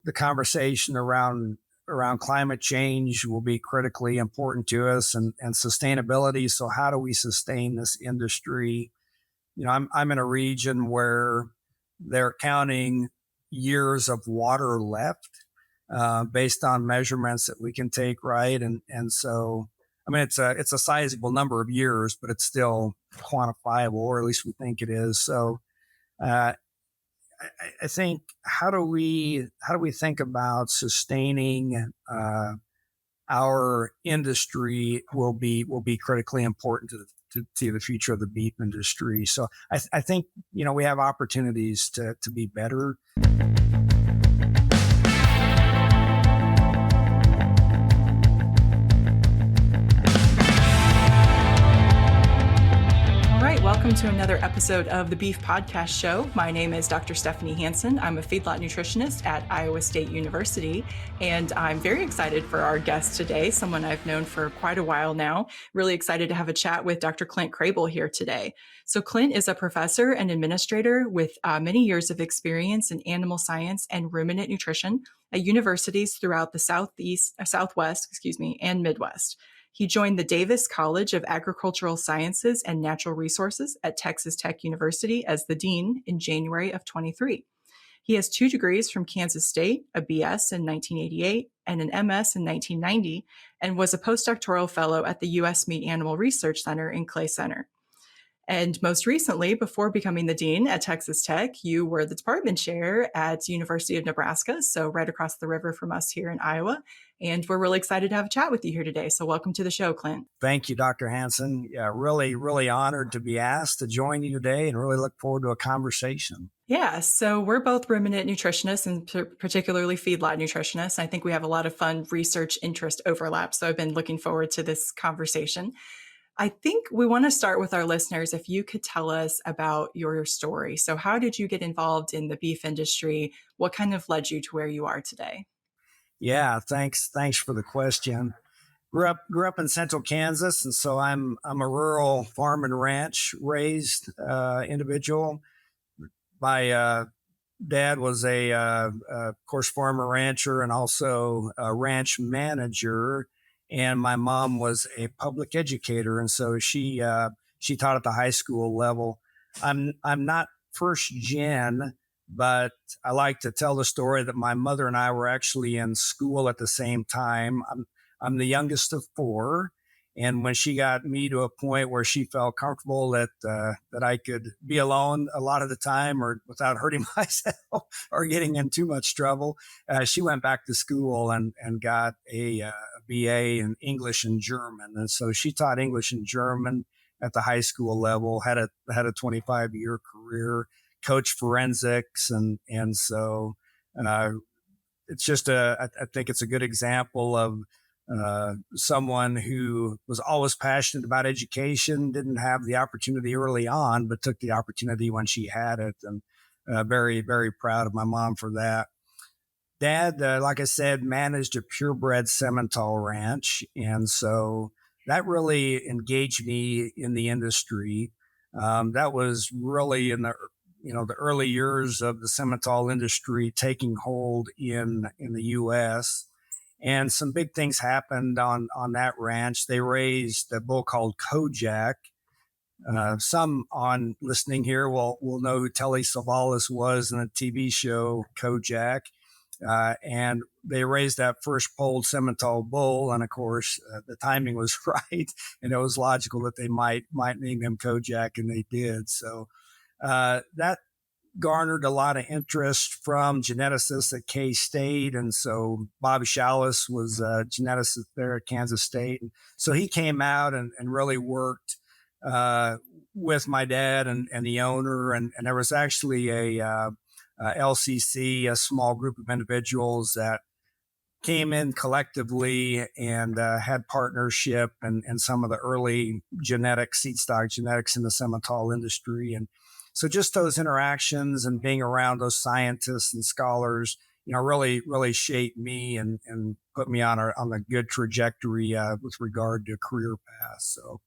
the conversation around climate change will be critically important to us, and sustainability. So how do we sustain this industry? I'm in a region where they're counting years of water left based on measurements that we can take, right? And so, I mean, it's a sizable number of years, but it's still quantifiable, or at least we think it is. So, uh, I think how do we think about sustaining our industry will be critically important to the future of the beef industry. So I think we have opportunities to be better. Welcome to another episode of the Beef Podcast Show. My name is Dr. Stephanie Hansen. I'm a feedlot nutritionist at Iowa State University, and I'm very excited for our guest today, someone I've known for quite a while now. Really excited to have a chat with Dr. Clint Krehbiel here today. So Clint is a professor and administrator with many years of experience in animal science and ruminant nutrition at universities throughout the Southwest, and Midwest. He joined the Davis College of Agricultural Sciences and Natural Resources at Texas Tech University as the dean in January of 23. He has 2 degrees from Kansas State, a BS in 1988 and an MS in 1990, and was a postdoctoral fellow at the U.S. Meat Animal Research Center in Clay Center. And most recently, before becoming the dean at Texas Tech, you were the department chair at University of Nebraska, so right across the river from us here in Iowa. And we're really excited to have a chat with you here today. So welcome to the show, Clint. Thank you, Dr. Hansen. Yeah, really, really honored to be asked to join you today, and really look forward to a conversation. Yeah, so we're both ruminant nutritionists and particularly feedlot nutritionists. I think we have a lot of fun research interest overlap. So I've been looking forward to this conversation. I think we want to start with our listeners. If you could tell us about your story. So how did you get involved in the beef industry? What kind of led you to where you are today? Yeah, thanks for the question. Grew up in central Kansas, and so I'm a rural farm and ranch raised individual. My dad was of course, farmer rancher and also a ranch manager, and my mom was a public educator, and so she taught at the high school level. I'm not first gen, but I like to tell the story that my mother and I were actually in school at the same time. I'm the youngest of 4. And when she got me to a point where she felt comfortable that I could be alone a lot of the time, or without hurting myself or getting in too much trouble, she went back to school and got a BA in English and German. And so she taught English and German at the high school level, had a 25-year career, coached forensics. And so it's just I think it's a good example of someone who was always passionate about education, didn't have the opportunity early on, but took the opportunity when she had it. And very, very proud of my mom for that. Dad, like I said, managed a purebred Simmental ranch. And so that really engaged me in the industry. That was really in the early years of the Simmental industry taking hold in the U.S., and some big things happened on that ranch. They raised a bull called Kojak. Some on listening here will know who Telly Savalas was in the TV show Kojak. And they raised that first polled Simmental bull. And of course, the timing was right. And it was logical that they might name him Kojak, and they did. So that garnered a lot of interest from geneticists at K-State. And so Bobby Shallis was a geneticist there at Kansas State. And so he came out and really worked with my dad and the owner. And there was actually a LCC, a small group of individuals that came in collectively and had partnership and some of the early seed stock genetics in the Simmental industry. And so just those interactions and being around those scientists and scholars, really, really shaped me and put me on a good trajectory with regard to a career path. So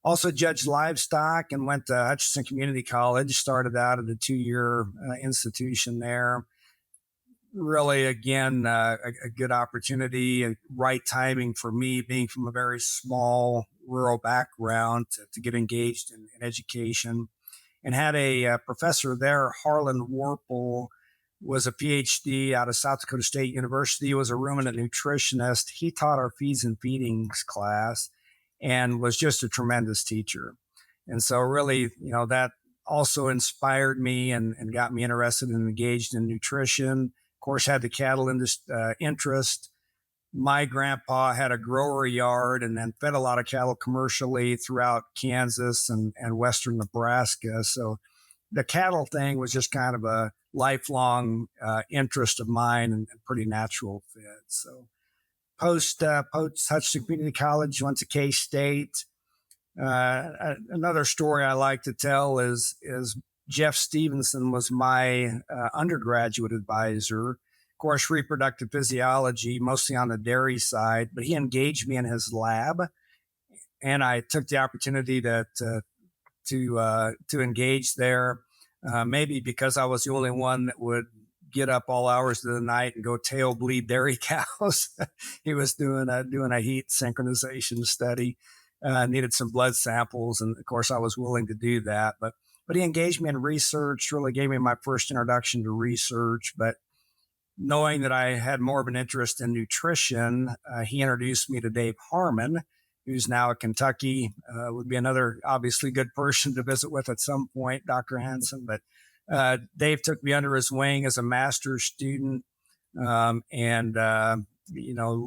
also judged livestock and went to Hutchinson Community College, started out at a 2-year institution there. really, again, a good opportunity and right timing for me, being from a very small rural background, to get engaged in education. And had a professor there, Harlan Warple, was a PhD out of South Dakota State University. He was a ruminant nutritionist. He taught our feeds and feedings class and was just a tremendous teacher. And so, really, that also inspired me and got me interested and engaged in nutrition. Of course, had the cattle interest. My grandpa had a grower yard and then fed a lot of cattle commercially throughout Kansas and western Nebraska. So the cattle thing was just kind of a lifelong interest of mine and pretty natural fit. So post Hutchinson Community College, went to K State. Another story I like to tell is Jeff Stevenson was my undergraduate advisor. Of course, reproductive physiology, mostly on the dairy side, but he engaged me in his lab, and I took the opportunity to engage there. Maybe because I was the only one that would get up all hours of the night and go tail bleed dairy cows. He was doing a heat synchronization study. Needed some blood samples, and of course I was willing to do that. But he engaged me in research, really gave me my first introduction to research. But knowing that I had more of an interest in nutrition, he introduced me to Dave Harmon, who's now at Kentucky. Would be another obviously good person to visit with at some point, Dr. Hansen. But Dave took me under his wing as a master's student, and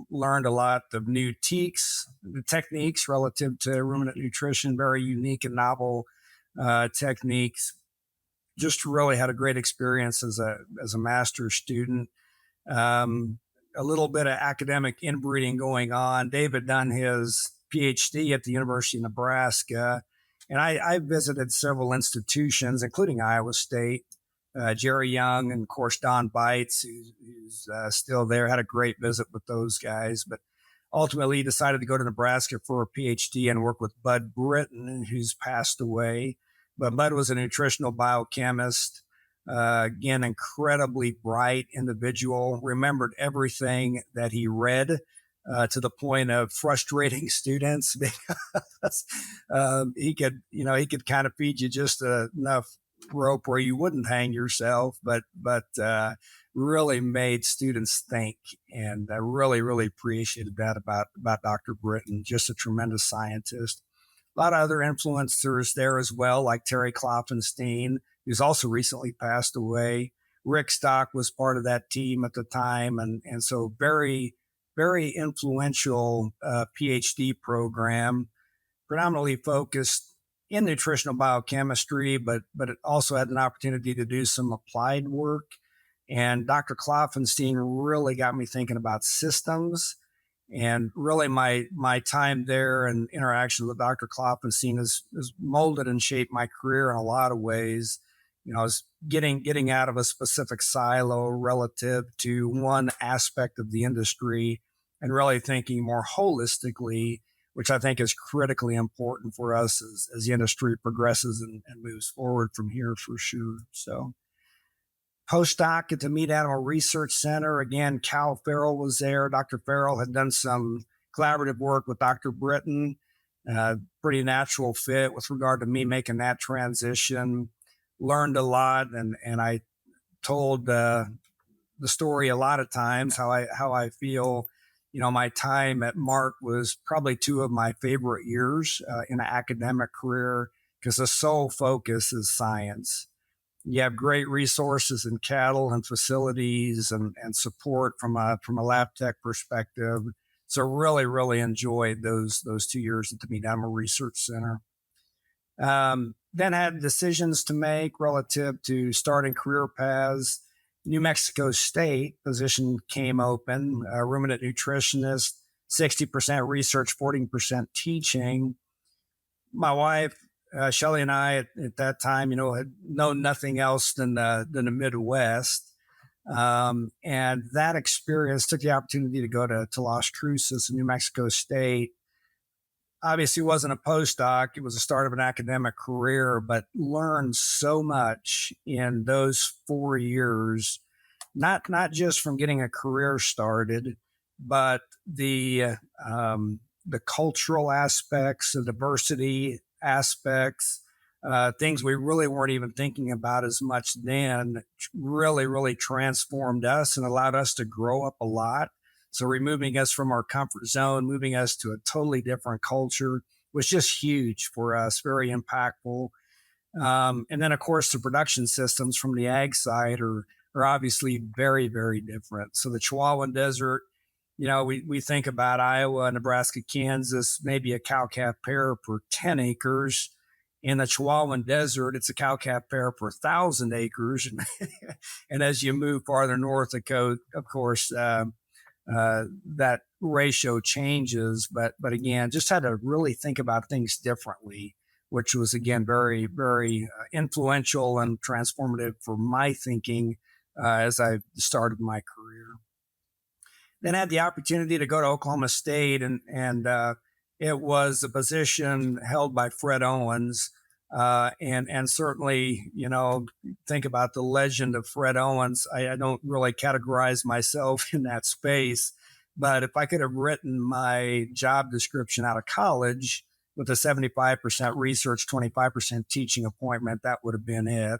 learned a lot of new techniques relative to ruminant nutrition, very unique and novel techniques. Just really had a great experience as a master's student. A little bit of academic inbreeding going on. Dave had done his PhD at the University of Nebraska, and I visited several institutions, including Iowa State. Jerry Young and, of course, Don Bites, who's still there. Had a great visit with those guys, but ultimately decided to go to Nebraska for a PhD and work with Bud Britton, who's passed away. But Bud was a nutritional biochemist. Again, incredibly bright individual, remembered everything that he read, to the point of frustrating students because he could kind of feed you just enough rope where you wouldn't hang yourself, but really made students think. And I really appreciated that about Dr. Britton. Just a tremendous scientist. A lot of other influencers there as well, like Terry Klopfenstein, who's also recently passed away. Rick Stock was part of that team at the time, and so very influential PhD program, predominantly focused in nutritional biochemistry, but it also had an opportunity to do some applied work. And Dr. Klopfenstein really got me thinking about systems. And really my time there and interaction with Dr. Klopfenstein has molded and shaped my career in a lot of ways. I was getting out of a specific silo relative to one aspect of the industry and really thinking more holistically, which I think is critically important for us as the industry progresses and moves forward from here for sure. So postdoc at the Meat Animal Research Center. Again, Cal Farrell was there. Dr. Farrell had done some collaborative work with Dr. Britton. Pretty natural fit with regard to me making that transition. Learned a lot, and I told the story a lot of times how I feel. My time at Mark was probably two of my favorite years in an academic career because the sole focus is science. You have great resources in cattle and facilities and support from a lab tech perspective. So really enjoyed those 2 years at the Meat Animal Research Center. Then had decisions to make relative to starting career paths. New Mexico State position came open, ruminant nutritionist, 60% research, 40% teaching. My wife, Shelly, and I at that time, had known nothing else than the Midwest. And that experience took the opportunity to go to Las Cruces in New Mexico State. Obviously, it wasn't a postdoc. It was the start of an academic career, but learned so much in those 4 years not just from getting a career started, but the cultural aspects, the diversity aspects, things we really weren't even thinking about as much then, really transformed us and allowed us to grow up a lot. So removing us from our comfort zone, moving us to a totally different culture was just huge for us, very impactful. And then, of course, the production systems from the ag side are obviously very different. So the Chihuahuan Desert, we think about Iowa, Nebraska, Kansas, maybe a cow-calf pair per 10 acres. In the Chihuahuan Desert, it's a cow-calf pair per 1,000 acres. And as you move farther north, of course, that ratio changes. But again, just had to really think about things differently, which was again very influential and transformative for my thinking as I started my career. Then I had the opportunity to go to Oklahoma State, and it was a position held by Fred Owens. And certainly, think about the legend of Fred Owens. I don't really categorize myself in that space, but if I could have written my job description out of college with a 75% research, 25% teaching appointment, that would have been it.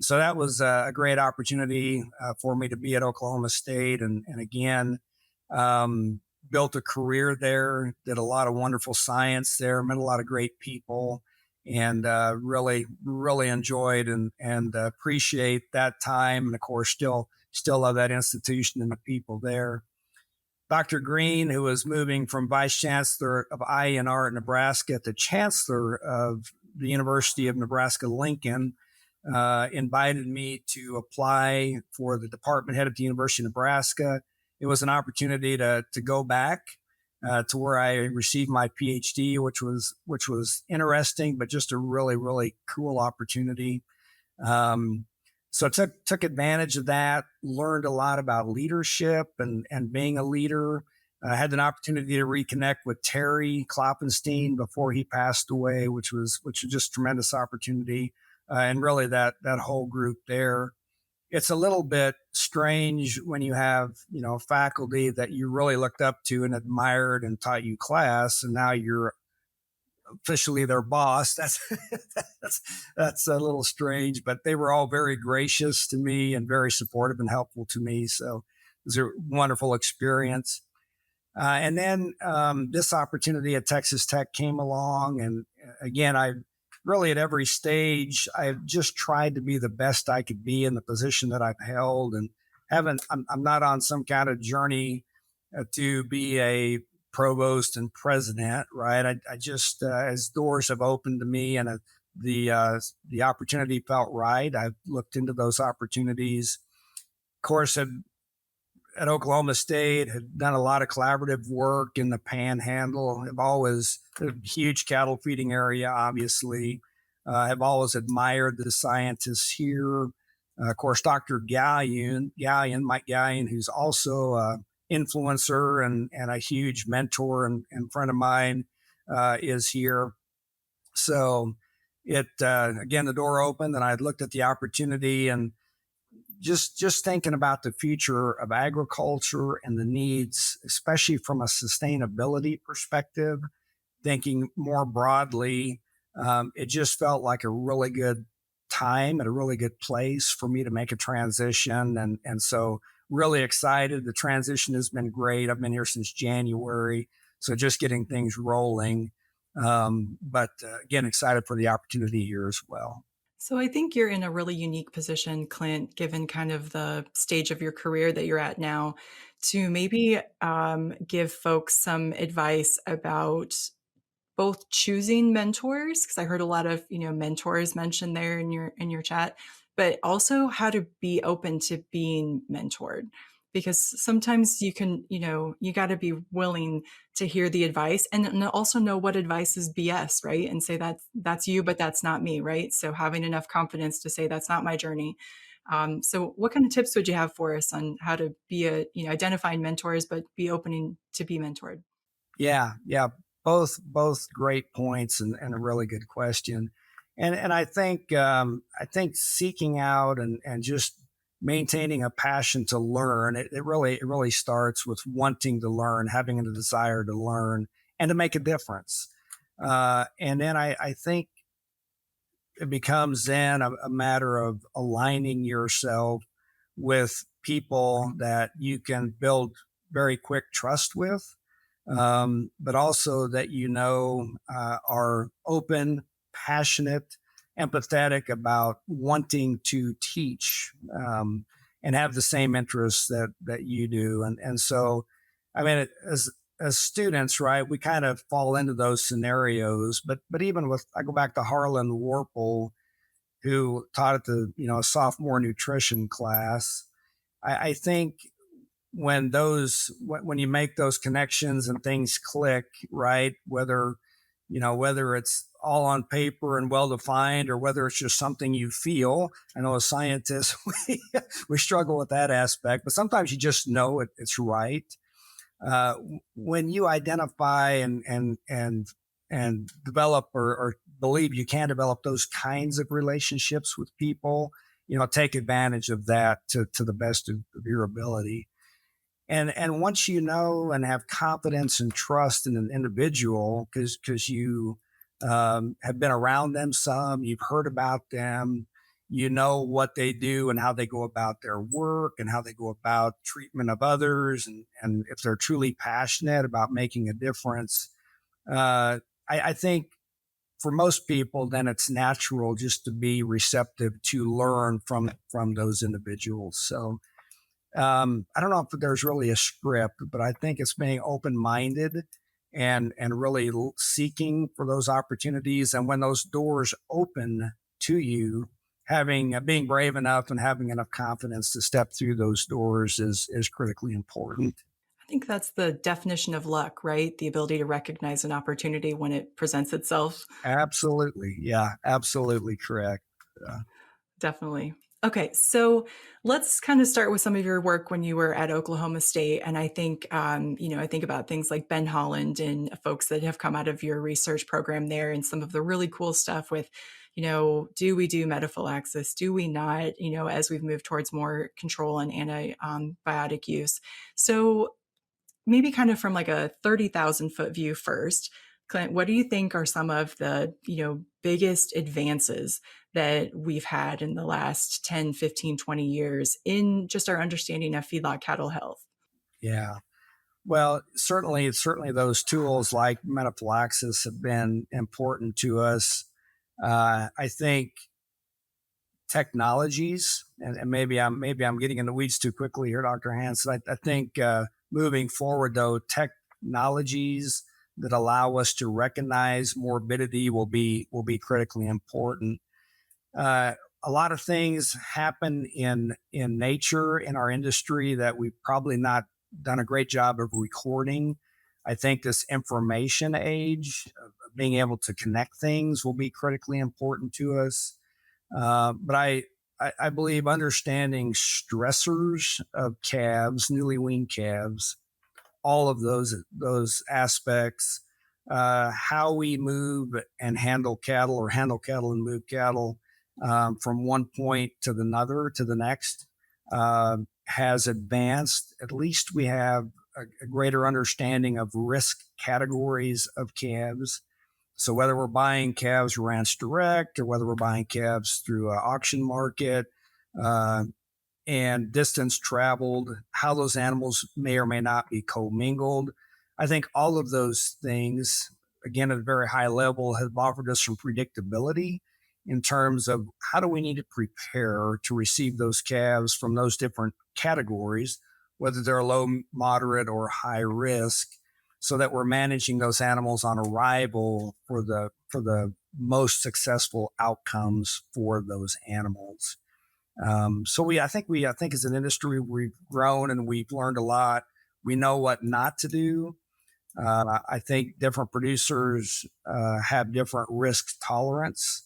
So that was a great opportunity for me to be at Oklahoma State, and again, built a career there. Did a lot of wonderful science there. Met a lot of great people, and really enjoyed and appreciate that time. And of course, still love that institution and the people there. Dr. Green, who was moving from Vice Chancellor of INR at Nebraska to Chancellor of the University of Nebraska Lincoln, invited me to apply for the department head at the University of Nebraska. It was an opportunity to go back to where I received my PhD, which was interesting, but just a really cool opportunity. So I took advantage of that, learned a lot about leadership and being a leader. I had an opportunity to reconnect with Terry Kloppenstein before he passed away, which was just a tremendous opportunity. And really that whole group there. It's a little bit strange when you have, faculty that you really looked up to and admired and taught you class, and now you're officially their boss. That's a little strange, but they were all very gracious to me and very supportive and helpful to me. So it was a wonderful experience. And then this opportunity at Texas Tech came along, and again, I really at every stage I've just tried to be the best I could be in the position that I've held, and I'm not on some kind of journey to be a provost and president, right? I just as doors have opened to me and the opportunity felt right, I've looked into those opportunities. Of course, at Oklahoma State, had done a lot of collaborative work in the Panhandle. Have always a huge cattle feeding area, obviously. Have always admired the scientists here. Of course, Dr. Mike Gallion, who's also an influencer and a huge mentor and friend of mine, is here. So it again, the door opened, and I looked at the opportunity and just thinking about the future of agriculture and the needs, especially from a sustainability perspective, thinking more broadly, it just felt like a really good time and a really good place for me to make a transition. And so really excited. The transition has been great. I've been here since January. So just getting things rolling. But again, excited for the opportunity here as well. So I think you're in a really unique position, Clint, given kind of the stage of your career that you're at now, to maybe give folks some advice about both choosing mentors, because I heard a lot of mentors mentioned there in your chat, but also how to be open to being mentored, because sometimes you can you got to be willing to hear the advice and also know what advice is BS, right? And say that's you, but that's not me, right? So having enough confidence to say that's not my journey. So what kind of tips would you have for us on how to be identifying mentors, but be opening to be mentored? Yeah. Both great points and a really good question. And I think seeking out and just maintaining a passion to learn. It really starts with wanting to learn, having a desire to learn and to make a difference. And then I think it becomes then a matter of aligning yourself with people that you can build very quick trust with, but also that are open, passionate, empathetic about wanting to teach, and have the same interests that you do. And so, I mean, as students, right, we kind of fall into those scenarios. But even with, I go back to Harlan Warple, who taught at the sophomore nutrition class. I think when you make those connections and things click, right, whether it's all on paper and well defined, or whether it's just something you feel. I know as scientists we struggle with that aspect, but sometimes you just know it's right. uh, when you identify and develop, or believe you can develop those kinds of relationships with people, take advantage of that to the best of your ability. And once you know and have confidence and trust in an individual, because you have been around them some, you've heard about them, you know what they do and how they go about their work and how they go about treatment of others, and if they're truly passionate about making a difference. I think for most people, then it's natural just to be receptive to learn from those individuals. So I don't know if there's really a script, but I think it's being open minded and really seeking for those opportunities. And when those doors open to you, having being brave enough and having enough confidence to step through those doors is critically important. I think that's the definition of luck, right? The ability to recognize an opportunity when it presents itself. Absolutely, yeah, absolutely correct. Uh, Definitely. Okay, so let's kind of start with some of your work when you were at Oklahoma State, and I think, I think about things like Ben Holland and folks that have come out of your research program there, and some of the really cool stuff with, do we do metaphylaxis? Do we not? As we've moved towards more control and antibiotic use. So maybe kind of from like a 30,000-foot view first, Clint, what do you think are some of the, biggest advances that we've had in the last 10, 15, 20 years in just our understanding of feedlot cattle health? yeah. Well, certainly those tools like metaphylaxis have been important to us. I think technologies, and maybe I'm getting in the weeds too quickly here, Dr. Hansen. I think moving forward, though, technologies that allow us to recognize morbidity will be critically important. Uh, a lot of things happen in nature in our industry that we've probably not done a great job of recording. I think this information age of being able to connect things will be critically important to us. But I believe understanding stressors of calves, newly weaned calves, all of those aspects, how we move and handle cattle, or handle cattle and move cattle from one point to the next, has advanced. At least we have a greater understanding of risk categories of calves. So whether we're buying calves ranch direct, or whether we're buying calves through an auction market, uh, and distance traveled, how those animals may or may not be commingled. I think all of those things, again, at a very high level, have offered us some predictability in terms of how do we need to prepare to receive those calves from those different categories, whether they're low, moderate, or high risk, so that we're managing those animals on arrival for the most successful outcomes for those animals. I think as an industry, we've grown and we've learned a lot. We know what not to do. I think different producers have different risk tolerance.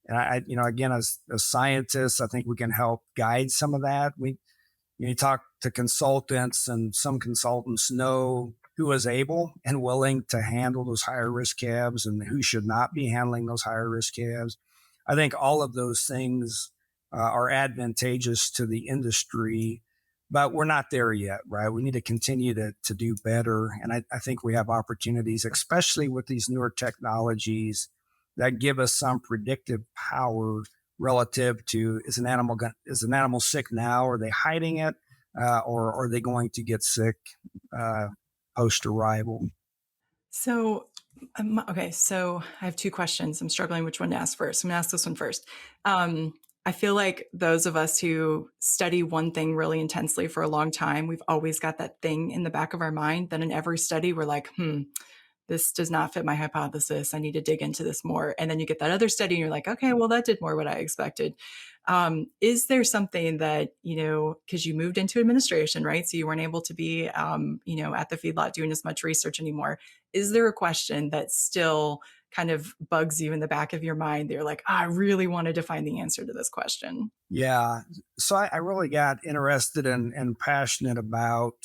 And again, as scientists, I think we can help guide some of that. You talk to consultants, and some consultants know who is able and willing to handle those higher risk calves and who should not be handling those higher risk calves. I think all of those things are advantageous to the industry, but we're not there yet, right? We need to continue to do better. And I think we have opportunities, especially with these newer technologies that give us some predictive power relative to is an animal sick now? Are they hiding it? Or are they going to get sick post arrival? So, okay, so I have two questions. I'm struggling which one to ask first. I'm going to ask this one first. I feel like those of us who study one thing really intensely for a long time, we've always got that thing in the back of our mind that in every study we're like, this does not fit my hypothesis. I need to dig into this more. And then you get that other study and you're like, okay, well, that did more what I expected. Is there something that, because you moved into administration, right? So you weren't able to be, at the feedlot doing as much research anymore. Is there a question that still kind of bugs you in the back of your mind? They're like, I really wanted to find the answer to this question. Yeah. So I really got interested and passionate about,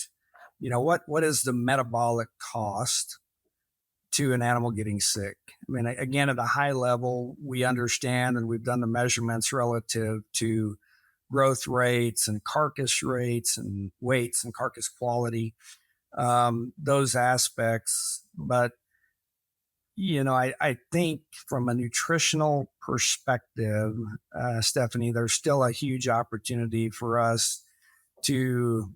what is the metabolic cost to an animal getting sick? I mean, again, at a high level, we understand and we've done the measurements relative to growth rates and carcass rates and weights and carcass quality, those aspects. But I think from a nutritional perspective, Stephanie, there's still a huge opportunity for us to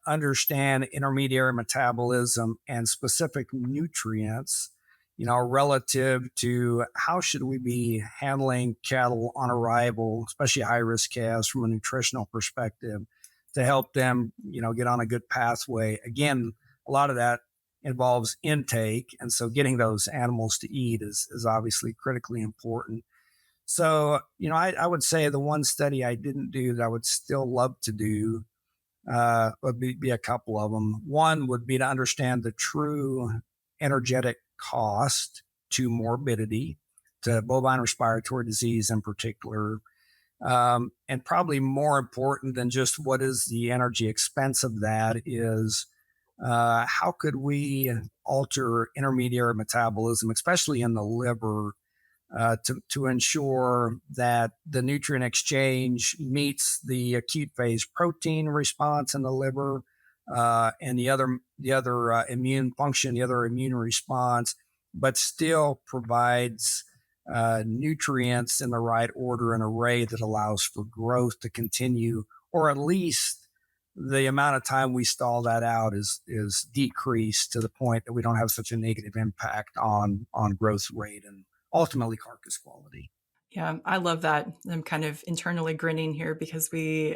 understand intermediary metabolism and specific nutrients, relative to how should we be handling cattle on arrival, especially high risk calves from a nutritional perspective to help them, get on a good pathway. Again, a lot of that involves intake. And so getting those animals to eat is obviously critically important. So, I would say the one study I didn't do that I would still love to do would be a couple of them. One would be to understand the true energetic cost to morbidity, to bovine respiratory disease in particular. And probably more important than just what is the energy expense of that is how could we alter intermediary metabolism, especially in the liver, to ensure that the nutrient exchange meets the acute phase protein response in the liver and the other immune function, the other immune response, but still provides nutrients in the right order and array that allows for growth to continue, or at least the amount of time we stall that out is decreased to the point that we don't have such a negative impact on growth rate and ultimately carcass quality. Yeah, I love that. I'm kind of internally grinning here because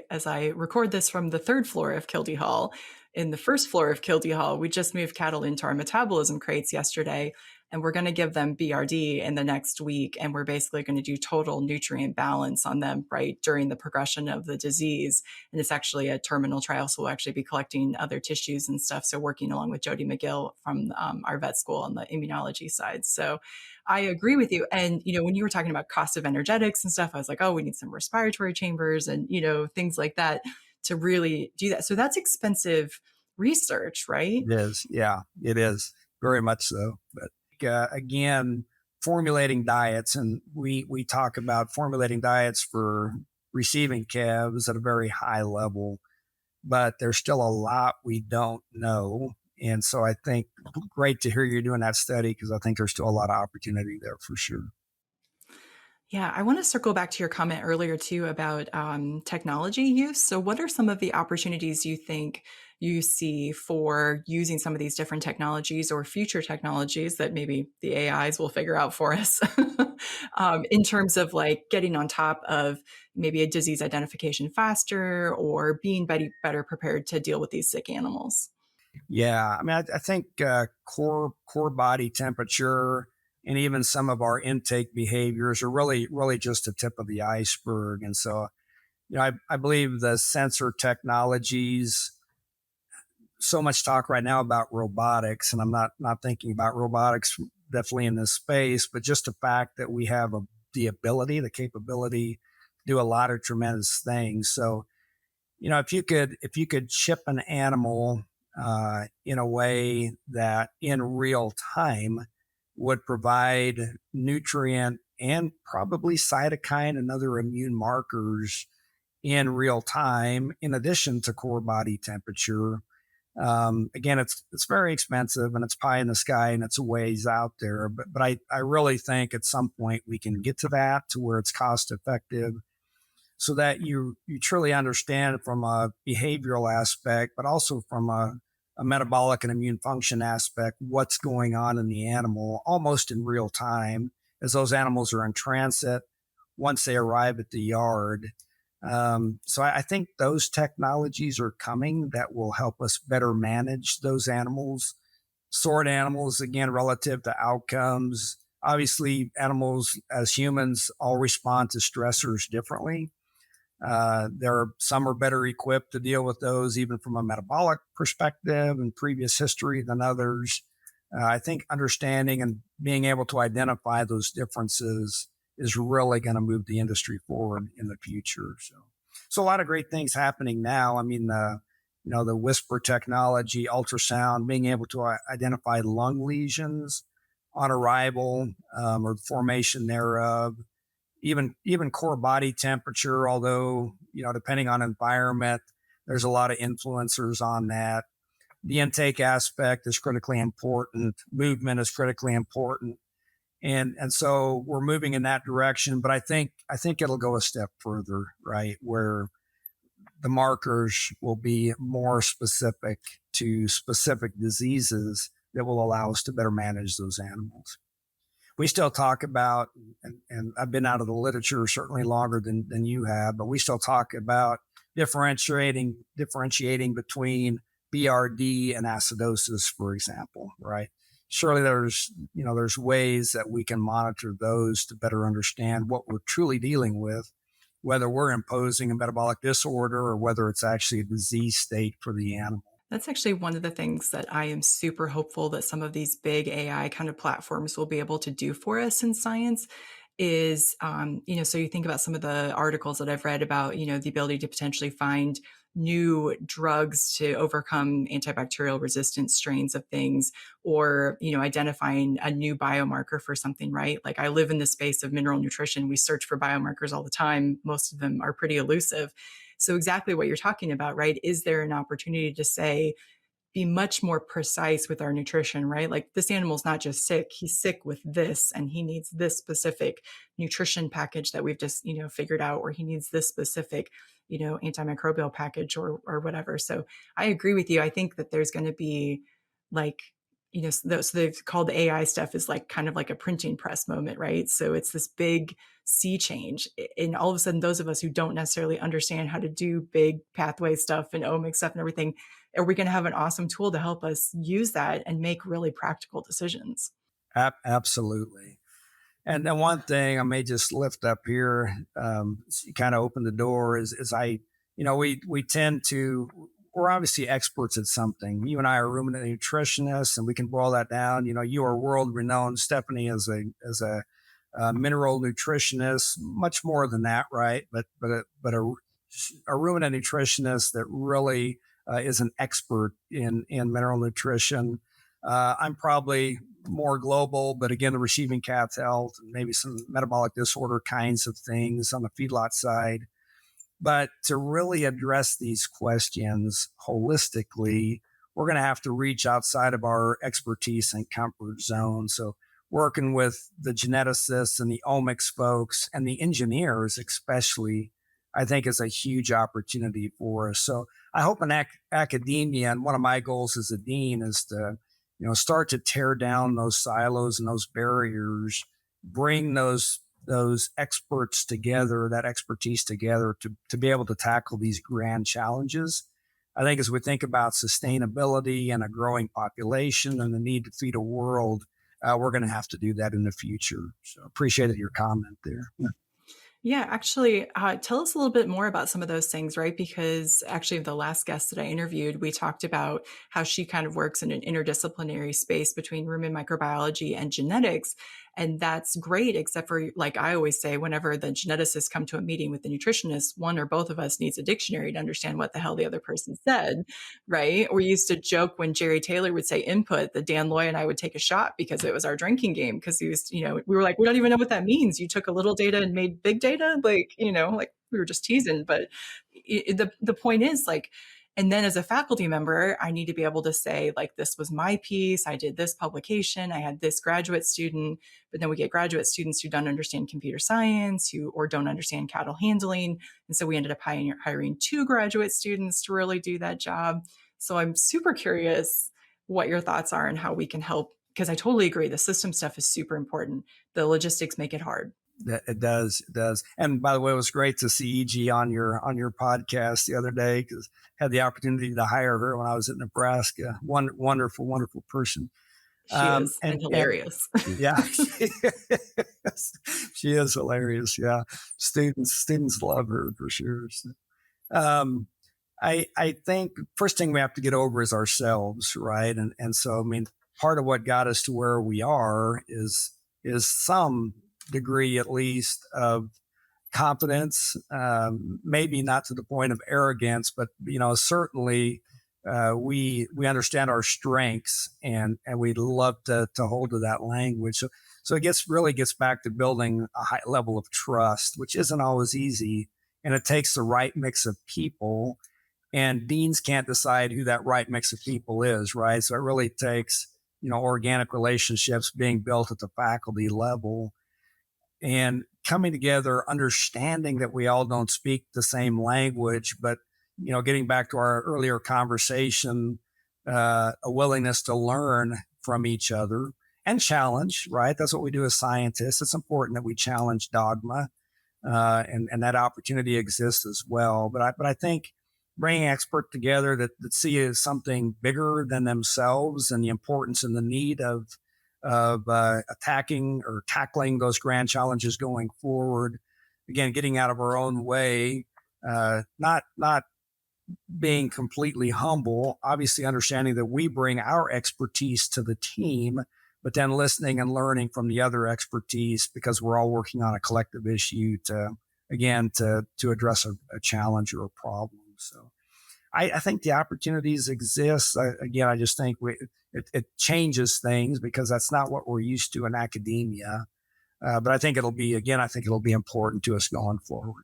as I record this from the third floor of Kildee Hall, in the first floor of Kildee Hall, we just moved cattle into our metabolism crates yesterday, and we're going to give them BRD in the next week. And we're basically going to do total nutrient balance on them, right, during the progression of the disease. And it's actually a terminal trial. So we'll actually be collecting other tissues and stuff. So working along with Jody McGill from our vet school on the immunology side. So I agree with you. And, when you were talking about cost of energetics and stuff, I was like, oh, we need some respiratory chambers and, things like that to really do that. So that's expensive research, right? It is, yeah, it is very much so. But again, formulating diets, and we talk about formulating diets for receiving calves at a very high level, but there's still a lot we don't know. And so I think great to hear you're doing that study because I think there's still a lot of opportunity there for sure. Yeah, I want to circle back to your comment earlier too about technology use. So, what are some of the opportunities you think you see for using some of these different technologies or future technologies that maybe the AIs will figure out for us in terms of like getting on top of maybe a disease identification faster or being better prepared to deal with these sick animals? Yeah, I mean, I think core body temperature and even some of our intake behaviors are really just the tip of the iceberg. And so, I believe the sensor technologies. So much talk right now about robotics, and I'm not thinking about robotics definitely in this space, but just the fact that we have the capability to do a lot of tremendous things. So, if you could chip an animal in a way that in real time would provide nutrient and probably cytokine and other immune markers in real time, in addition to core body temperature. Again, it's very expensive and it's pie in the sky and it's a ways out there. But I really think at some point we can get to that, to where it's cost effective, so that you truly understand from a behavioral aspect, but also from a metabolic and immune function aspect, what's going on in the animal almost in real time as those animals are in transit once they arrive at the yard. So I think those technologies are coming that will help us better manage those animals, sort animals, again, relative to outcomes. Obviously, animals as humans all respond to stressors differently. Some are better equipped to deal with those, even from a metabolic perspective and previous history, than others. I think understanding and being able to identify those differences is really going to move the industry forward in the future. So a lot of great things happening now. I mean, the whisper technology, ultrasound, being able to identify lung lesions on arrival, or the formation thereof, even core body temperature, although, depending on environment, there's a lot of influencers on that. The intake aspect is critically important. Movement is critically important. And so we're moving in that direction, but I think it'll go a step further, right? Where the markers will be more specific to specific diseases that will allow us to better manage those animals. We still talk about, and I've been out of the literature certainly longer than you have, but we still talk about differentiating between BRD and acidosis, for example, right? Surely there's ways that we can monitor those to better understand what we're truly dealing with, whether we're imposing a metabolic disorder or whether it's actually a disease state for the animal. That's actually one of the things that I am super hopeful that some of these big AI kind of platforms will be able to do for us in science is, so you think about some of the articles that I've read about, the ability to potentially find new drugs to overcome antibacterial resistant strains of things, or, identifying a new biomarker for something, right? Like, I live in the space of mineral nutrition. We search for biomarkers all the time. Most of them are pretty elusive. So exactly what you're talking about, right? Is there an opportunity to say, be much more precise with our nutrition, right? Like, this animal's not just sick, he's sick with this, and he needs this specific nutrition package that we've just, figured out, or he needs this specific, antimicrobial package, or whatever. So I agree with you. I think that there's going to be, like, so they've called the AI stuff is like kind of like a printing press moment, right? So it's this big sea change. And all of a sudden, those of us who don't necessarily understand how to do big pathway stuff and omics stuff and everything, are we going to have an awesome tool to help us use that and make really practical decisions? Absolutely. And then one thing I may just lift up here, kind of open the door, is we tend to, we're obviously experts at something. You and I are ruminant nutritionists, and we can boil that down. You are world renowned, Stephanie, as a mineral nutritionist, much more than that, right? But a ruminant nutritionist that really is an expert in mineral nutrition. I'm probably more global, but again, the receiving calf health, and maybe some metabolic disorder kinds of things on the feedlot side. But to really address these questions holistically, we're going to have to reach outside of our expertise and comfort zone. So working with the geneticists and the omics folks and the engineers, especially, I think is a huge opportunity for us. So I hope in academia, and one of my goals as a dean is to, start to tear down those silos and those barriers, bring those experts together, that expertise together to be able to tackle these grand challenges. I think as we think about sustainability and a growing population and the need to feed a world, we're going to have to do that in the future. So appreciated your comment there. Yeah, actually, tell us a little bit more about some of those things, right? Because actually, the last guest that I interviewed, we talked about how she kind of works in an interdisciplinary space between rumen microbiology and genetics. And that's great, except for, like I always say, whenever the geneticists come to a meeting with the nutritionist, one or both of us needs a dictionary to understand what the hell the other person said, right? We used to joke when Jerry Taylor would say input, that Dan Loy and I would take a shot because it was our drinking game. Because he was, we were like, we don't even know what that means. You took a little data and made big data, like, like we were just teasing. But the point is, like, and then as a faculty member, I need to be able to say, like, this was my piece. I did this publication. I had this graduate student. But then we get graduate students who don't understand computer science, or don't understand cattle handling. And so we ended up hiring 2 graduate students to really do that job. So I'm super curious what your thoughts are and how we can help, because I totally agree. The system stuff is super important. The logistics make it hard. It does. It does. And by the way, it was great to see EG on your podcast the other day, because I had the opportunity to hire her when I was in Nebraska. Wonderful, wonderful person. She is, and And hilarious. yeah, she is hilarious. Yeah, students love her for sure. So, um, I think first thing we have to get over is ourselves, right? And so I mean, part of what got us to where we are is some degree, at least, of confidence. Maybe not to the point of arrogance, but certainly we understand our strengths, and we'd love to hold to that language. So it really gets back to building a high level of trust, which isn't always easy, and it takes the right mix of people. And deans can't decide who that right mix of people is, right? So it really takes organic relationships being built at the faculty level, and coming together, understanding that we all don't speak the same language, but getting back to our earlier conversation, a willingness to learn from each other and challenge, right? That's what we do as scientists. It's important that we challenge dogma, and that opportunity exists as well. But I think bringing experts together that see something bigger than themselves, and the importance and the need of attacking or tackling those grand challenges going forward. Again, getting out of our own way, not being completely humble, obviously understanding that we bring our expertise to the team, but then listening and learning from the other expertise, because we're all working on a collective issue to address a challenge or a problem. So I think the opportunities exist. Again, I just think it changes things, because that's not what we're used to in academia. But I think it'll be important to us going forward.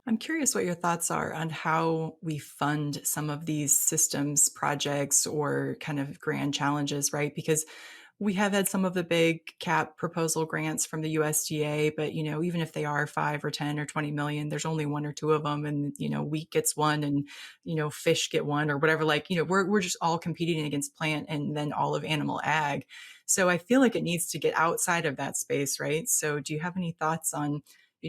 I'm curious what your thoughts are on how we fund some of these systems projects or kind of grand challenges, right? Because we have had some of the big cap proposal grants from the USDA, but even if they are 5 or 10 or 20 million, there's only 1 or 2 of them, and wheat gets one, and fish get one, or whatever. Like we're just all competing against plant and then all of animal ag. So I feel like it needs to get outside of that space, right? So do you have any thoughts on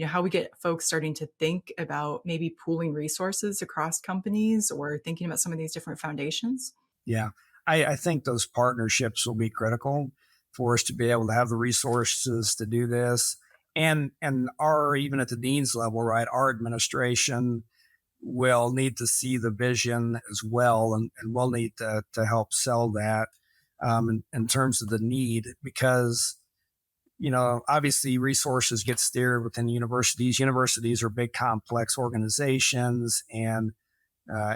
how we get folks starting to think about maybe pooling resources across companies, or thinking about some of these different foundations? Yeah, I think those partnerships will be critical for us to be able to have the resources to do this, and our, even at the dean's level, right? Our administration will need to see the vision as well, and we'll need to help sell that, in terms of the need, because obviously resources get steered within universities. Universities are big, complex organizations, and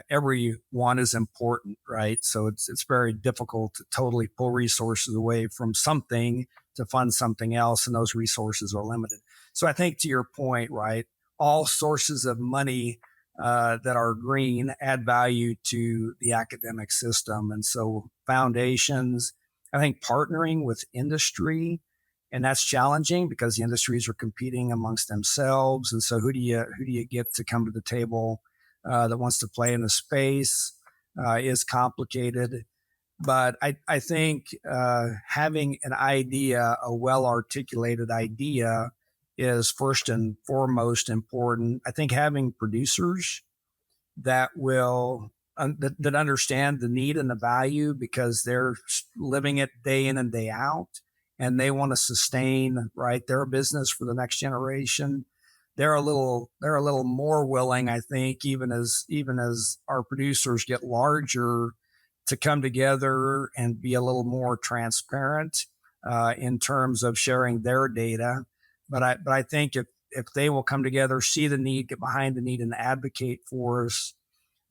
every one is important, right? So it's very difficult to totally pull resources away from something to fund something else, and those resources are limited. So I think, to your point, right, all sources of money that are green add value to the academic system, and so foundations, I think, partnering with industry. And that's challenging, because the industries are competing amongst themselves. And so who do you get to come to the table that wants to play in the space is complicated. But I think having an idea, a well-articulated idea, is first and foremost important. I think having producers that will that understand the need and the value, because they're living it day in and day out, and they want to sustain, right, their business for the next generation. They're a little more willing, I think, even as our producers get larger, to come together and be a little more transparent, in terms of sharing their data. But I think if they will come together, see the need, get behind the need, and advocate for us,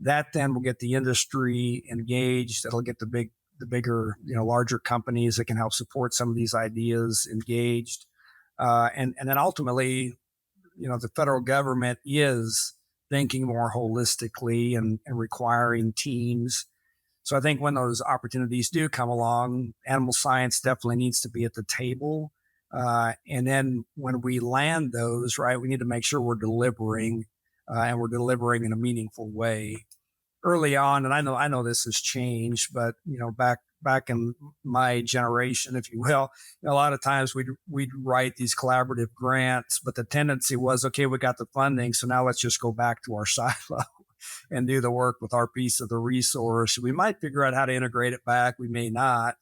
that then will get the industry engaged. It'll get the bigger, larger companies that can help support some of these ideas engaged, and then ultimately, the federal government is thinking more holistically and requiring teams. So I think when those opportunities do come along, animal science definitely needs to be at the table. And then when we land those, right, we need to make sure we're delivering, and we're delivering in a meaningful way early on. And I know this has changed, but back in my generation, if you will, a lot of times we'd write these collaborative grants, but the tendency was, okay, we got the funding, so now let's just go back to our silo and do the work with our piece of the resource. We might figure out how to integrate it back. We may not.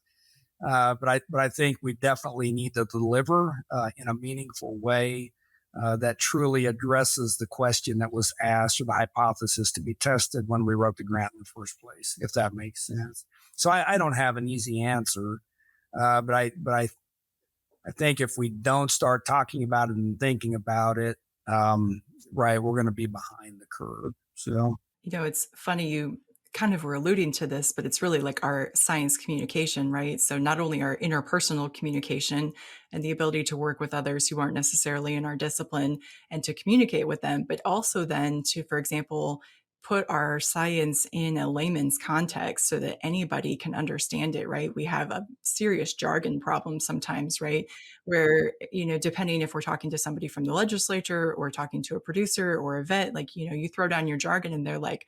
But I think we definitely need to deliver in a meaningful way that truly addresses the question that was asked or the hypothesis to be tested when we wrote the grant in the first place, if that makes sense. So I don't have an easy answer, but I think if we don't start talking about it and thinking about it, right, we're going to be behind the curve. So. It's funny you kind of were alluding to this, but it's really like our science communication, right? So not only our interpersonal communication and the ability to work with others who aren't necessarily in our discipline and to communicate with them, but also then to, for example, put our science in a layman's context so that anybody can understand it, right? We have a serious jargon problem sometimes, right? Where, depending if we're talking to somebody from the legislature or talking to a producer or a vet, like, you throw down your jargon and they're like,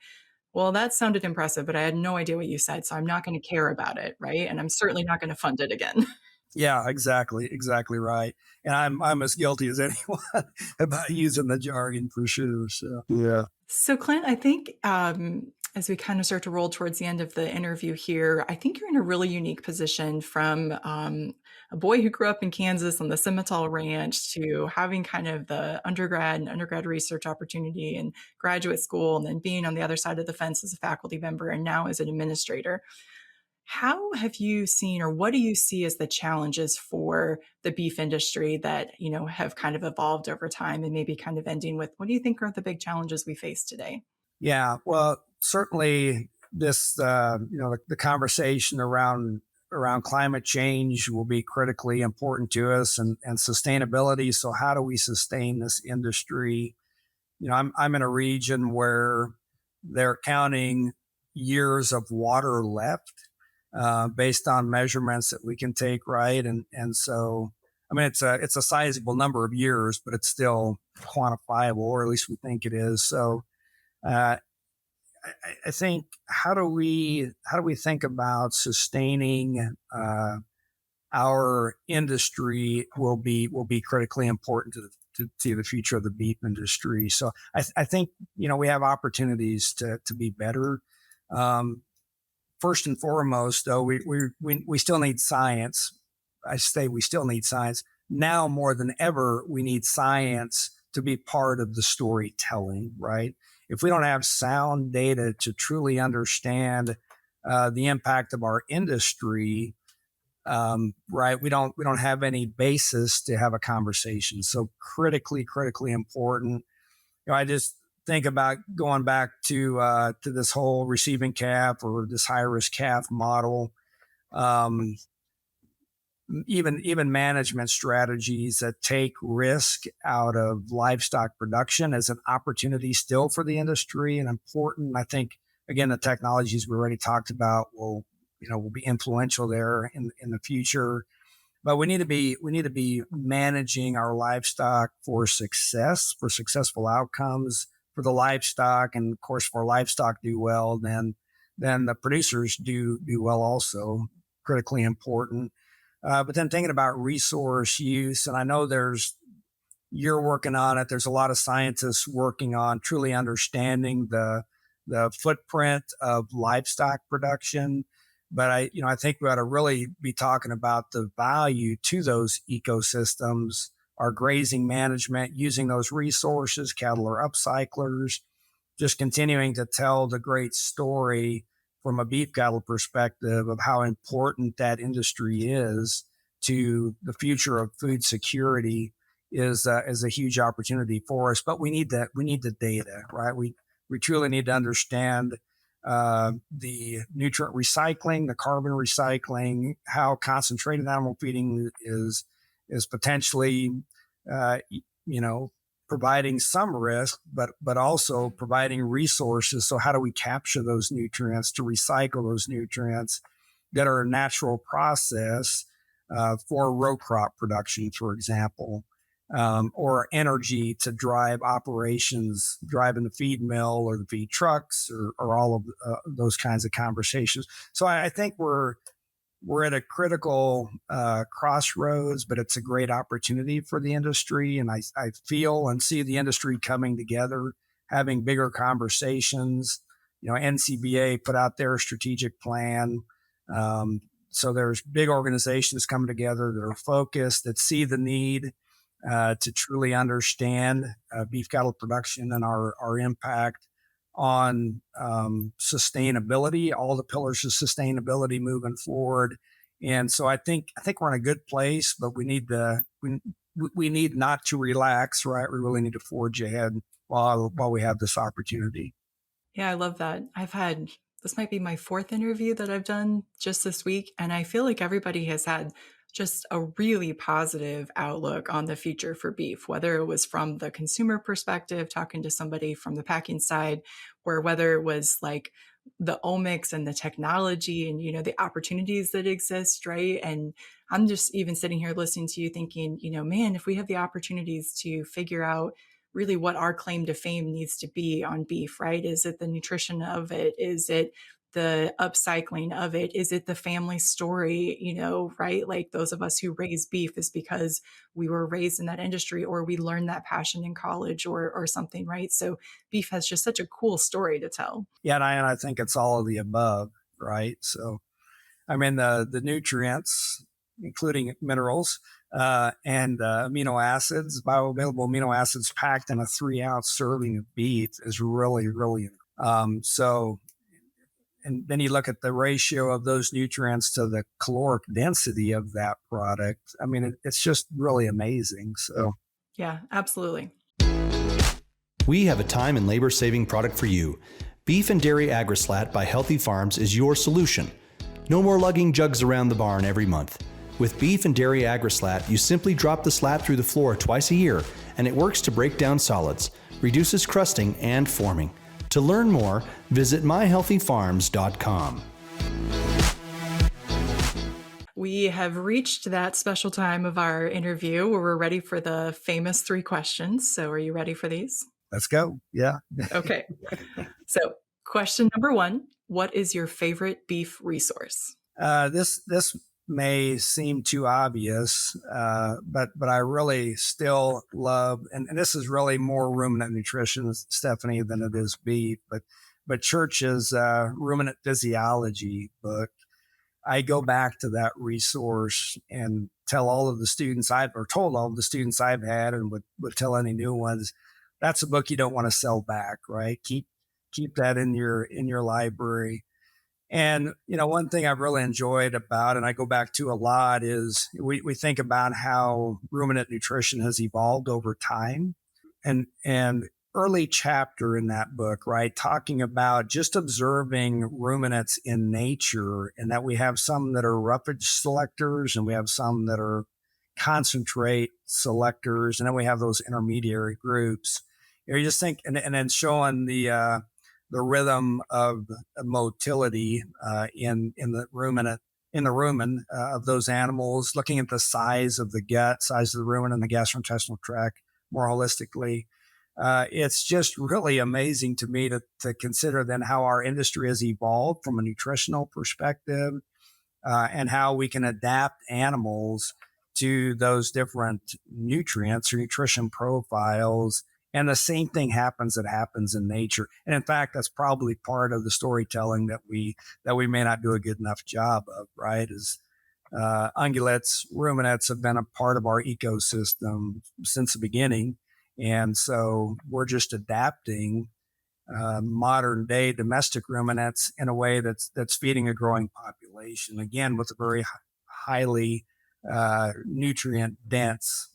well, that sounded impressive, but I had no idea what you said, so I'm not going to care about it, right? And I'm certainly not going to fund it again. Yeah, exactly right. And I'm as guilty as anyone about using the jargon for sure. So yeah. So, Clint, I think as we kind of start to roll towards the end of the interview here, I think you're in a really unique position from a boy who grew up in Kansas on the Simmental Ranch to having kind of the undergrad and undergrad research opportunity and graduate school, and then being on the other side of the fence as a faculty member and now as an administrator. How have you seen, or what do you see as the challenges for the beef industry that, have kind of evolved over time, and maybe kind of ending with, what do you think are the big challenges we face today? Yeah, well, certainly this, the conversation around climate change will be critically important to us, and sustainability. So how do we sustain this industry? I'm in a region where they're counting years of water left, based on measurements that we can take, right? And so, I mean, it's a sizable number of years, but it's still quantifiable, or at least we think it is. So, uh, I think, how do we think about sustaining our industry will be critically important to the future of the beef industry. So I think we have opportunities to be better. Um, First and foremost, though, we still need science. I say we still need science. Now more than ever, we need science to be part of the storytelling, right? If we don't have sound data to truly understand the impact of our industry, right, we don't have any basis to have a conversation. So critically important. I just think about going back to this whole receiving calf or this high risk calf model. Um, even management strategies that take risk out of livestock production as an opportunity still for the industry and important. I think again the technologies we already talked about will be influential there in the future. But we need to be managing our livestock for success, for successful outcomes for the livestock, and of course, for livestock do well, then the producers do well also. Critically important. But then thinking about resource use, and I know you're working on it. There's a lot of scientists working on truly understanding the footprint of livestock production. But I think we ought to really be talking about the value to those ecosystems, our grazing management, using those resources. Cattle are upcyclers, just continuing to tell the great story from a beef cattle perspective of how important that industry is to the future of food security is a huge opportunity for us. But we need the data, right? We truly need to understand the nutrient recycling, the carbon recycling, how concentrated animal feeding is potentially, uh, you know, providing some risk, but also providing resources. So how do we capture those nutrients to recycle those nutrients that are a natural process for row crop production, for example, or energy to drive operations, driving the feed mill or the feed trucks, or all of those kinds of conversations. So I think we're at a critical crossroads, but it's a great opportunity for the industry. And I feel and see the industry coming together, having bigger conversations. NCBA put out their strategic plan. So there's big organizations coming together that are focused, that see the need to truly understand beef cattle production and our impact on sustainability, all the pillars of sustainability moving forward. And so I think we're in a good place, but we need not to relax, right? We really need to forge ahead while we have this opportunity. Yeah, I love that. This might be my fourth interview that I've done just this week. And I feel like everybody has had just a really positive outlook on the future for beef, whether it was from the consumer perspective, talking to somebody from the packing side, or whether it was like the omics and the technology and, the opportunities that exist, right? And I'm just even sitting here listening to you thinking, man, if we have the opportunities to figure out really what our claim to fame needs to be on beef, right? Is it the nutrition of it? Is it the upcycling of it? Is it the family story, right? Like those of us who raise beef is because we were raised in that industry or we learned that passion in college or something, right? So beef has just such a cool story to tell. Yeah, and I think it's all of the above, right? So, I mean, the nutrients, including minerals and amino acids, bioavailable amino acids packed in a 3-ounce serving of beef is really, really. So, and then you look at the ratio of those nutrients to the caloric density of that product. I mean, it's just really amazing. So, yeah, absolutely. We have a time and labor saving product for you. Beef and Dairy Agrislat by Healthy Farms is your solution. No more lugging jugs around the barn every month. With Beef and Dairy Agrislat, you simply drop the slat through the floor twice a year, and it works to break down solids, reduces crusting and forming. To learn more, visit myhealthyfarms.com. We have reached that special time of our interview where we're ready for the famous 3 questions. So are you ready for these? let's go. Yeah. Okay. So question number 1, what is your favorite beef resource? This may seem too obvious, but I really still love, and this is really more ruminant nutrition, Stephanie, than it is beef. But Church's ruminant physiology book, I go back to that resource and tell all of the students told all of the students I've had, and would tell any new ones, that's a book you don't want to sell back, right? Keep that in your library. And, one thing I've really enjoyed about, and I go back to a lot, is we think about how ruminant nutrition has evolved over time. And early chapter in that book, right, talking about just observing ruminants in nature, and that we have some that are roughage selectors and we have some that are concentrate selectors, and then we have those intermediary groups. You just think, and then showing the rhythm of motility in the rumen of those animals, looking at the size of the gut, size of the rumen and the gastrointestinal tract more holistically. It's just really amazing to me to consider then how our industry has evolved from a nutritional perspective, and how we can adapt animals to those different nutrients or nutrition profiles. And the same thing happens in nature. And in fact, that's probably part of the storytelling that we may not do a good enough job of, right? Is ungulates, ruminants have been a part of our ecosystem since the beginning. And so we're just adapting modern day domestic ruminants in a way that's feeding a growing population, again, with a very highly nutrient dense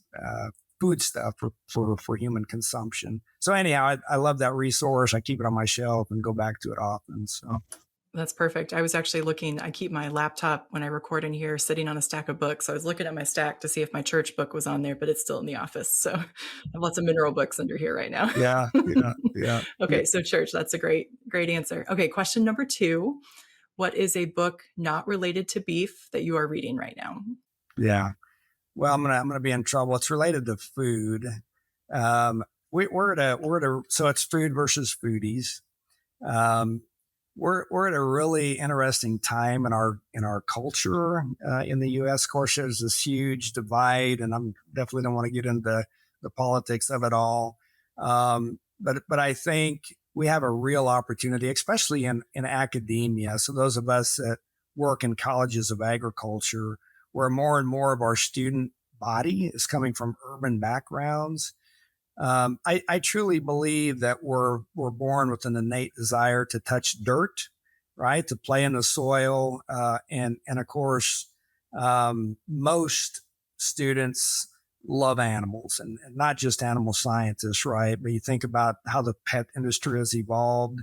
food stuff for human consumption. So anyhow, I love that resource. I keep it on my shelf and go back to it often. So That's perfect. I was actually looking, I keep my laptop when I record in here sitting on a stack of books. I was looking at my stack to see if my church book was on there, but it's still in the office. So I have lots of mineral books under here right now. yeah, yeah, yeah. Okay, so church, that's a great answer. Okay, question number 2. What is a book not related to beef that you are reading right now? Yeah. Well, I'm gonna be in trouble. It's related to food. Um, so it's food versus foodies. Um, we're at a really interesting time in our culture in the U.S. Of course, there's this huge divide, and I'm definitely don't want to get into the politics of it all. But I think we have a real opportunity, especially in academia. So those of us that work in colleges of agriculture, where more and more of our student body is coming from urban backgrounds. I truly believe that we're born with an innate desire to touch dirt, right? To play in the soil, and of course, most students love animals, and not just animal scientists, right? But you think about how the pet industry has evolved.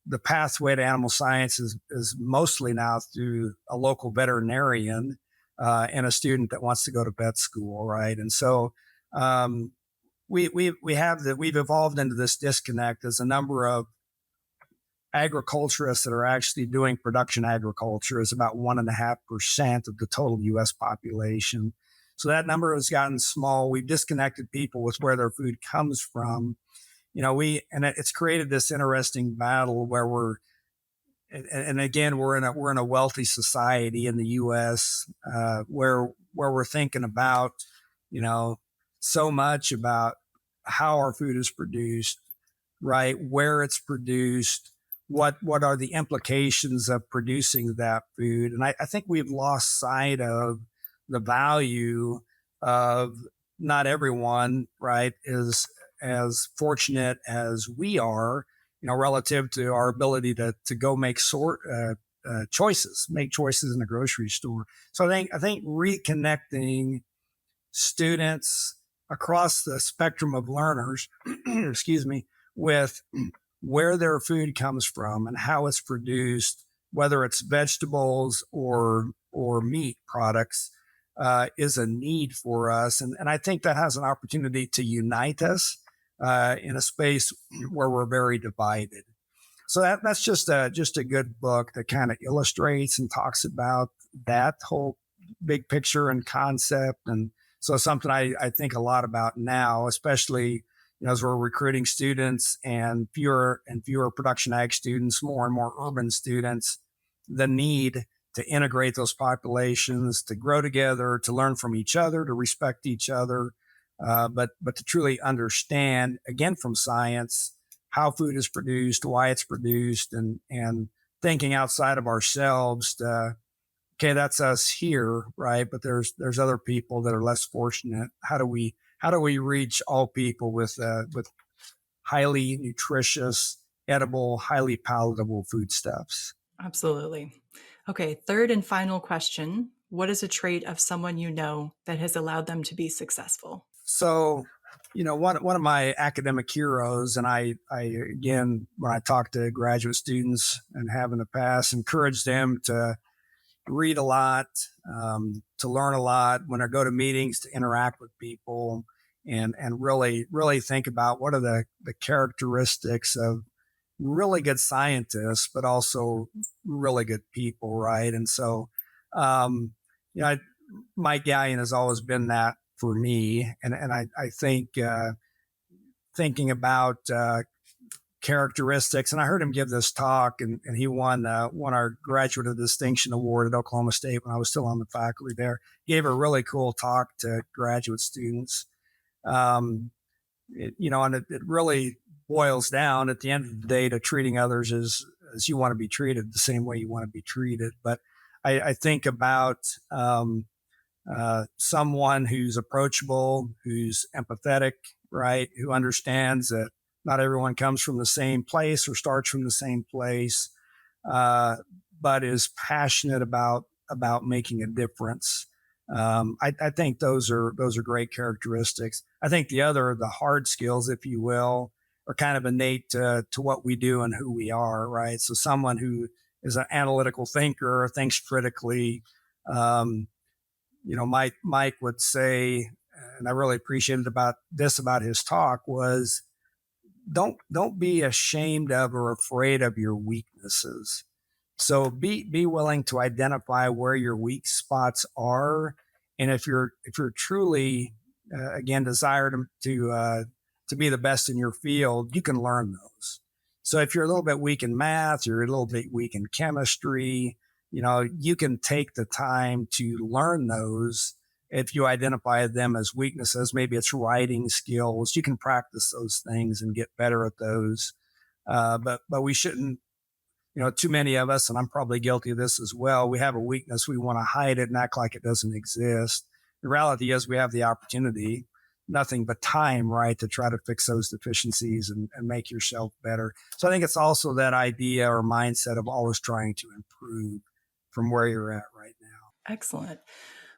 The pathway to animal science is mostly now through a local veterinarian and a student that wants to go to vet school, right? And so um, we've evolved into this disconnect. There's a number of agriculturists that are actually doing production agriculture is about 1.5% of the total U.S. population. So that number has gotten small. We've disconnected people with where their food comes from. It's created this interesting battle where and again, we're in a wealthy society in the U.S. Where we're thinking about, so much about how our food is produced, right? Where it's produced, what are the implications of producing that food, and I think we've lost sight of the value of not everyone, right, is as fortunate as we are, relative to our ability to go make make choices in the grocery store. So I think reconnecting students across the spectrum of learners, excuse me, with where their food comes from and how it's produced, whether it's vegetables or meat products, is a need for us, and I think that has an opportunity to unite us in a space where we're very divided. So that's just a good book that kind of illustrates and talks about that whole big picture and concept. And so something I think a lot about now, especially as we're recruiting students and fewer production ag students, more and more urban students, the need to integrate those populations, to grow together, to learn from each other, to respect each other, but to truly understand, again, from science, how food is produced, why it's produced, and thinking outside of ourselves. Okay, that's us here, right? But there's other people that are less fortunate. How do we reach all people with highly nutritious, edible, highly palatable foodstuffs? Absolutely. Okay, third and final question. What is a trait of someone you know that has allowed them to be successful? So, one of my academic heroes, and I again, when I talk to graduate students and have in the past, encourage them to read a lot, to learn a lot, when I go to meetings, to interact with people, and really think about what are the characteristics of really good scientists, but also really good people, right? And so, Mike Gallion has always been that for me, and I think thinking about characteristics, and I heard him give this talk, and he won our Graduate of Distinction Award at Oklahoma State when I was still on the faculty there. He gave a really cool talk to graduate students, and it really boils down at the end of the day to treating others as you want to be treated, the same way you want to be treated. But I think about someone who's approachable, who's empathetic, right? Who understands that not everyone comes from the same place or starts from the same place, but is passionate about making a difference. I think those are great characteristics. I think the hard skills, if you will, are kind of innate to what we do and who we are, right? So someone who is an analytical thinker, thinks critically. Um, Mike would say, and I really appreciated about his talk was don't be ashamed of or afraid of your weaknesses. So be willing to identify where your weak spots are, and if you're truly again desire to be the best in your field, you can learn those. So if you're a little bit weak in math, you're a little bit weak in chemistry, you can take the time to learn those. If you identify them as weaknesses, maybe it's writing skills, you can practice those things and get better at those. But we shouldn't, too many of us, and I'm probably guilty of this as well, we have a weakness, we want to hide it and act like it doesn't exist. The reality is we have the opportunity, nothing but time, right, to try to fix those deficiencies and make yourself better. So I think it's also that idea or mindset of always trying to improve from where you're at right now. Excellent.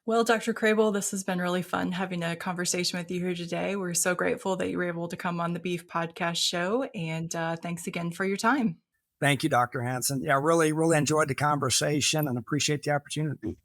Well, Dr. Krehbiel, this has been really fun having a conversation with you here today. We're so grateful that you were able to come on the Beef Podcast show, and thanks again for your time. Thank you, Dr. Hansen. Yeah, really, really enjoyed the conversation and appreciate the opportunity.